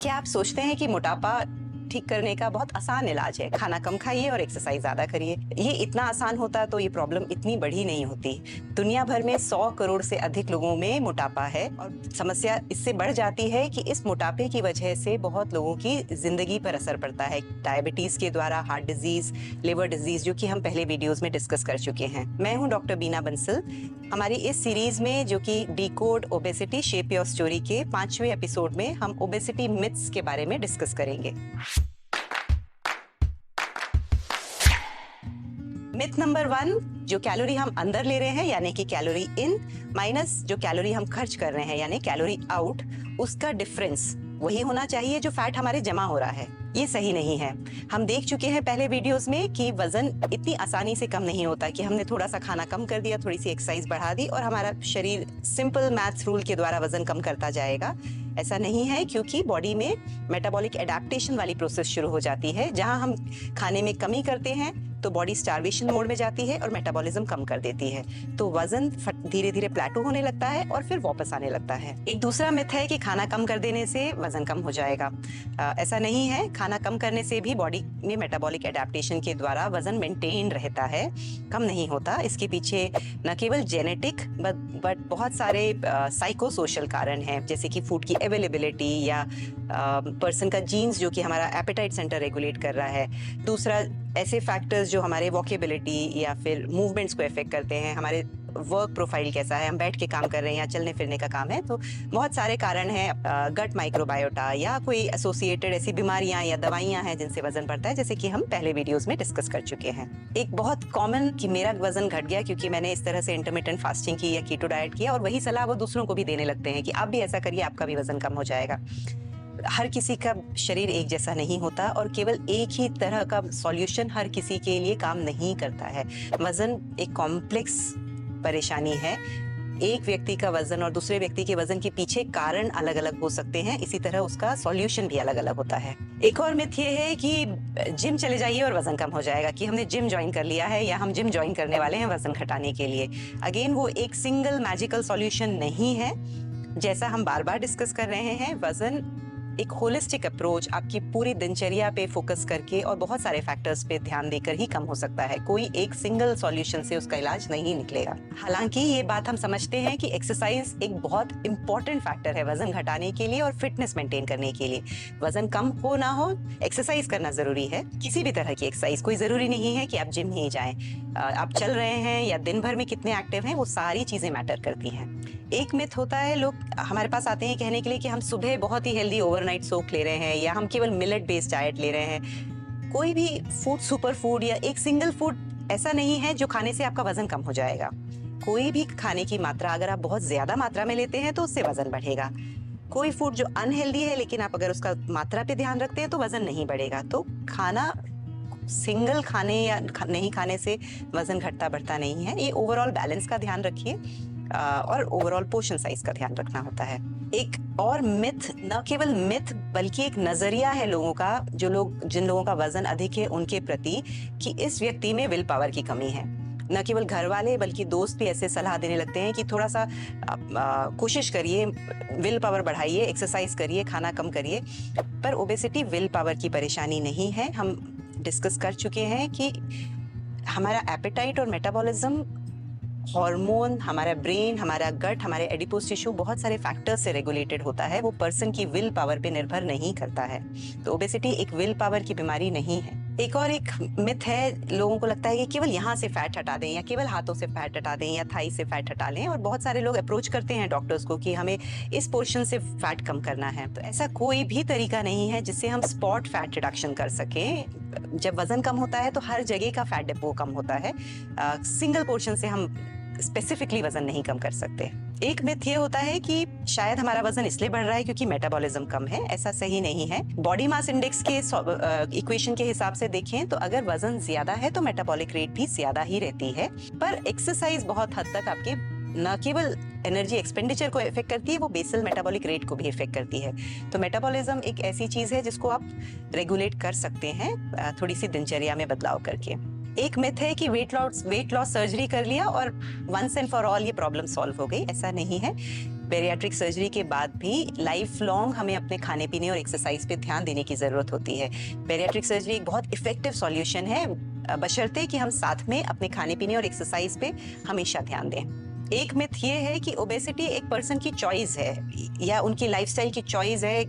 क्या आप सोचते हैं कि मोटापा ठीक करने का बहुत आसान इलाज है, खाना कम खाइए और एक्सरसाइज ज्यादा करिए? ये इतना आसान होता तो ये प्रॉब्लम इतनी बड़ी नहीं होती। दुनिया भर में 100 करोड़ से अधिक लोगों में मोटापा है और समस्या इससे बढ़ जाती है कि इस मोटापे की वजह से बहुत लोगों की जिंदगी पर असर पड़ता है। डायबिटीज के द्वारा हार्ट डिजीज, लिवर डिजीज, जो कि हम पहले वीडियोस में डिस्कस कर चुके हैं। मैं हूं डॉक्टर बीना बंसल। हमारी इस सीरीज में, जो कि decode obesity shape your story के 5वें एपिसोड में, हम ओबेसिटी मिथ्स के बारे में डिस्कस करेंगे। मिथ नंबर 1, जो कैलोरी हम अंदर ले रहे हैं यानी कि कैलोरी इन माइनस जो कैलोरी हम खर्च कर रहे हैं यानी कैलोरी आउट, उसका डिफरेंस वही होना चाहिए जो फैट हमारे जमा हो रहा है। ये सही नहीं है। हम देख चुके हैं पहले वीडियोस में कि वजन इतनी आसानी से कम नहीं होता कि हमने थोड़ा सा खाना कम कर दिया, थोड़ी सी एक्सरसाइज बढ़ा दी और हमारा शरीर सिंपल मैथ्स रूल के द्वारा वजन कम करता जाएगा। ऐसा नहीं है, क्योंकि बॉडी में मेटाबॉलिक एडेप्टेशन वाली प्रोसेस शुरू हो जाती है। जहां हम खाने में कमी करते हैं तो बॉडी स्टार्वेशन मोड में जाती है और मेटाबॉलिज्म कम कर देती है, तो वजन धीरे धीरे प्लेटो होने लगता है और फिर वापस आने लगता है। एक दूसरा मिथ है कि खाना कम कर देने से वजन कम हो जाएगा। ऐसा नहीं है। खाना कम करने से भी बॉडी में मेटाबॉलिक एडेप्टेशन के द्वारा वजन मेंटेन रहता है, कम नहीं होता। इसके पीछे न केवल जेनेटिक बट बहुत सारे साइको सोशल कारण हैं, जैसे कि फूड की अवेलेबिलिटी या पर्सन का जीन्स जो कि हमारा एपेटाइट सेंटर रेगुलेट कर रहा है। दूसरा, ऐसे फैक्टर्स जो हमारे वॉकेबिलिटी या फिर मूवमेंट्स को इफेक्ट करते हैं। हमारे वर्क प्रोफाइल कैसा है, हम बैठ के काम कर रहे हैं या चलने फिरने का काम है, तो बहुत सारे कारण हैं। गट माइक्रोबायोटा या कोई एसोसिएटेड ऐसी बीमारियां या दवाइयां हैं जिनसे वजन बढ़ता है, जैसे कि हम पहले वीडियोस में डिस्कस कर चुके हैं। एक बहुत कॉमन कि मेरा वजन घट गया क्योंकि मैंने इस तरह से इंटरमिटेंट फास्टिंग की या कीटो डाइट किया, और वही सलाह वो दूसरों को भी देने लगते हैं कि आप भी ऐसा करिए, आपका भी वजन कम हो जाएगा। हर किसी का शरीर एक जैसा नहीं होता और केवल एक ही तरह का सॉल्यूशन हर किसी के लिए काम नहीं करता है। वजन एक कॉम्प्लेक्स परेशानी है। एक व्यक्ति का वजन और दूसरे व्यक्ति के वजन के पीछे कारण अलग अलग हो सकते हैं, इसी तरह उसका सॉल्यूशन भी अलग अलग होता है। एक और मिथ ये है कि जिम चले जाइए और वजन कम हो जाएगा, कि हमने जिम ज्वाइन कर लिया है या हम जिम ज्वाइन करने वाले हैं वजन घटाने के लिए। अगेन, वो एक सिंगल मैजिकल सॉल्यूशन नहीं है। जैसा हम बार बार डिस्कस कर रहे हैं, वजन एक होलिस्टिक अप्रोच आपकी पूरी दिनचर्या पे फोकस करके और बहुत सारे फैक्टर्स पे ध्यान देकर ही कम हो सकता है। कोई एक सिंगल सॉल्यूशन से उसका इलाज नहीं निकलेगा। हालांकि ये बात हम समझते हैं कि एक्सरसाइज एक बहुत इंपॉर्टेंट फैक्टर है वजन घटाने के लिए और फिटनेस मेंटेन करने के लिए। वजन कम हो ना हो, एक्सरसाइज करना जरूरी है। किसी भी तरह की एक्सरसाइज, कोई जरूरी नहीं है कि आप जिम ही जाएं। आप चल रहे हैं या दिन भर में कितने एक्टिव हैं, वो सारी चीजें मैटर करती हैं। एक मिथ होता है, लोग हमारे पास आते हैं कहने के लिए कि हम सुबह बहुत ही हेल्दी ओवरनाइट सोक ले रहे हैं या हम केवल मिलेट बेस्ड डाइट ले रहे हैं। कोई भी फूड, सुपर फूड या एक सिंगल फूड ऐसा नहीं है जो खाने से आपका वजन कम हो जाएगा। कोई भी खाने की मात्रा अगर आप बहुत ज्यादा मात्रा में लेते हैं तो उससे वजन बढ़ेगा। कोई फूड जो अनहेल्दी है लेकिन आप अगर उसका मात्रा पे ध्यान रखते हैं तो वजन नहीं बढ़ेगा। तो खाना सिंगल खाने या नहीं खाने से वजन घटता बढ़ता नहीं है। ये ओवरऑल बैलेंस का ध्यान रखिए और ओवरऑल पोर्शन साइज का ध्यान रखना होता है। एक और मिथ, न केवल मिथ बल्कि एक नजरिया है लोगों का, जिन लोगों का वजन अधिक है उनके प्रति, कि इस व्यक्ति में विल पावर की कमी है। न केवल घर वाले बल्कि दोस्त भी ऐसे सलाह देने लगते हैं कि थोड़ा सा कोशिश करिए, विल पावर बढ़ाइए, एक्सरसाइज करिए, खाना कम करिए। पर ओबेसिटी विल पावर की परेशानी नहीं है। हम डिस्कस कर चुके हैं कि हमारा एपेटाइट और मेटाबॉलिज्म, हार्मोन, हमारा ब्रेन, हमारा गट, हमारे एडिपोज टिश्यू बहुत सारे फैक्टर्स से रेगुलेटेड होता है। वो पर्सन की विल पावर पे निर्भर नहीं करता है। तो ओबेसिटी एक विल पावर की बीमारी नहीं है। एक और एक मिथ है, लोगों को लगता है कि केवल यहाँ से फैट हटा दें या केवल हाथों से फैट हटा दें या थाई से फैट हटा लें, और बहुत सारे लोग अप्रोच करते हैं डॉक्टर्स को कि हमें इस पोर्शन से फैट कम करना है। तो ऐसा कोई भी तरीका नहीं है जिससे हम स्पॉट फैट रिडक्शन कर सकें। जब वजन कम होता है तो हर जगह का फैट डिपो कम होता है। सिंगल पोर्शन से हम स्पेसिफिकली वजन नहीं कम कर सकते। एक मिथ ये होता है कि शायद हमारा वजन इसलिए बढ़ रहा है क्योंकि मेटाबॉलिज्म कम है। ऐसा सही नहीं है। बॉडी मास इंडेक्स के इक्वेशन के हिसाब से देखें तो अगर वजन ज्यादा है तो मेटाबॉलिक रेट भी ज्यादा ही रहती है। पर एक्सरसाइज बहुत हद तक आपके न केवल एनर्जी एक्सपेंडिचर को इफेक्ट करती है, वो बेसल मेटाबॉलिक रेट को भी इफेक्ट करती है। तो मेटाबॉलिज्म एक ऐसी चीज है जिसको आप रेगुलेट कर सकते हैं थोड़ी सी दिनचर्या में बदलाव करके। एक मिथ है कि वेट लॉस सर्जरी कर लिया और वंस एंड फॉर ऑल ये प्रॉब्लम सॉल्व हो गई। ऐसा नहीं है। बेरियाट्रिक सर्जरी के बाद भी लाइफ लॉन्ग हमें अपने खाने पीने और एक्सरसाइज पे ध्यान देने की जरूरत होती है। बेरियाट्रिक सर्जरी एक बहुत इफेक्टिव सॉल्यूशन है, बशर्ते कि हम साथ में अपने खाने पीने और एक्सरसाइज पे हमेशा ध्यान दें। एक मिथ ये है कि ओबेसिटी एक पर्सन की चॉइस है या उनकी लाइफस्टाइल की चॉइस है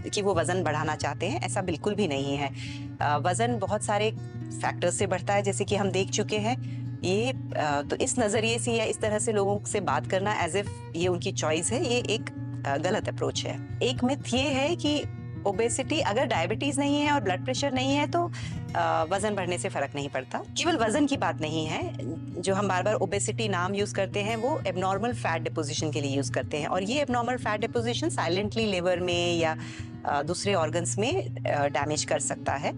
कि वो वजन बढ़ाना चाहते हैं। ऐसा बिल्कुल भी नहीं है। वजन बहुत सारे फैक्टर्स से बढ़ता है, जैसे कि हम देख चुके हैं। ये तो इस नजरिए से या इस तरह से लोगों से बात करना एज इफ ये उनकी चॉइस है, ये एक गलत अप्रोच है। एक मिथ ये है कि ओबेसिटी, अगर डायबिटीज नहीं है और ब्लड प्रेशर नहीं है तो वजन बढ़ने से फर्क नहीं पड़ता। केवल वजन की बात नहीं है, जो हम बार बार ओबेसिटी नाम यूज करते हैं वो एबनॉर्मल फैट डिपोजिशन के लिए यूज करते हैं, और ये abnormal fat deposition silently liver में या दूसरे ऑर्गन्स में डैमेज कर सकता है।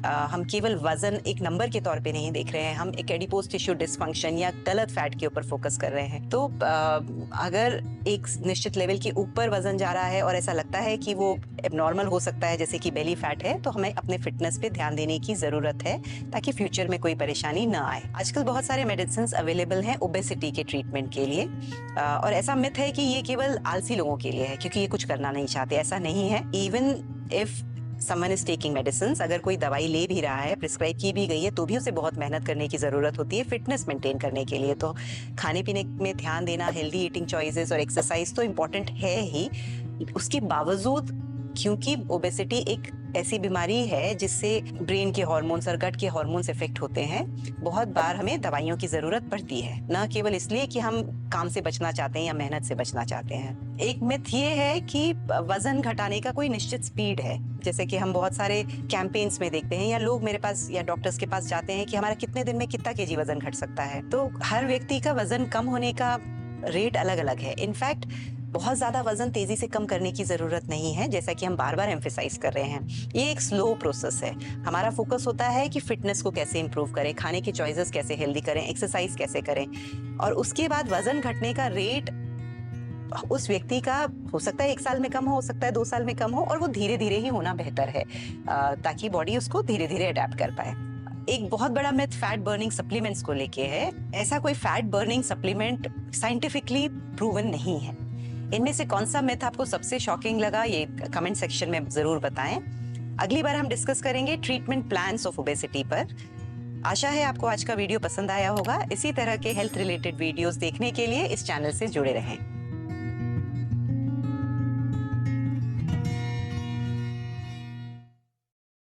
हम केवल वजन एक नंबर के तौर पे नहीं देख रहे हैं, हम एक एडिपोज टिश्यू डिसफंक्शन या गलत फैट के ऊपर फोकस कर रहे हैं। तो अगर एक निश्चित लेवल के ऊपर वजन जा रहा है और ऐसा लगता है कि वो एबनॉर्मल हो सकता है, जैसे कि बेली फैट है, तो हमें अपने फिटनेस पे ध्यान देने की जरूरत है ताकि फ्यूचर में कोई परेशानी ना आए। आजकल बहुत सारे मेडिसिन अवेलेबल हैं ओबेसिटी के ट्रीटमेंट के लिए, और ऐसा मिथ है कि ये केवल आलसी लोगों के लिए है क्योंकि ये कुछ करना नहीं चाहते। ऐसा नहीं है। Even if someone is taking medicine, अगर कोई दवाई ले भी रहा है, प्रिस्क्राइब की भी गई है, तो भी उसे बहुत मेहनत करने की जरूरत होती है फिटनेस मेंटेन करने के लिए। तो खाने पीने में ध्यान देना, हेल्दी ईटिंग चॉइसेस और एक्सरसाइज तो इम्पोर्टेंट है ही। उसके बावजूद, क्योंकि ओबेसिटी एक ऐसी बीमारी है जिससे ब्रेन के हार्मोन्स और गट के हार्मोन्स इफेक्ट होते हैं, बहुत बार हमें दवाइयों की जरूरत पड़ती है, न केवल इसलिए कि हम काम से बचना चाहते हैं या मेहनत से बचना चाहते हैं। एक मिथ ये है कि वजन घटाने का कोई निश्चित स्पीड है, जैसे कि हम बहुत सारे कैंपेन्स में देखते हैं या लोग मेरे पास या डॉक्टर्स के पास जाते हैं कि हमारा कितने दिन में कितना केजी वजन घट सकता है। तो हर व्यक्ति का वजन कम होने का रेट अलग अलग है। इनफैक्ट बहुत ज्यादा वजन तेजी से कम करने की जरूरत नहीं है, जैसा कि हम बार बार एम्फेसाइज कर रहे हैं। ये एक स्लो प्रोसेस है। हमारा फोकस होता है कि फिटनेस को कैसे इंप्रूव करें, खाने के चॉइसेस कैसे हेल्दी करें, एक्सरसाइज कैसे करें, और उसके बाद वजन घटने का रेट उस व्यक्ति का हो सकता है 1 साल में कम हो सकता है 2 साल में कम हो, और वो धीरे धीरे ही होना बेहतर है ताकि बॉडी उसको धीरे धीरे अडेप्ट कर पाए। एक बहुत बड़ा मिथ फैट बर्निंग सप्लीमेंट्स को लेके है। ऐसा कोई fat burning supplement scientifically proven नहीं है। इनमें से कौन सा मिथ आपको सबसे शॉकिंग लगा, ये कमेंट सेक्शन में जरूर बताएं। अगली बार हम डिस्कस करेंगे ट्रीटमेंट प्लान्स ऑफ ओबेसिटी पर। आशा है आपको आज का वीडियो पसंद आया होगा। इसी तरह के हेल्थ रिलेटेड वीडियोस देखने के लिए इस चैनल से जुड़े रहें।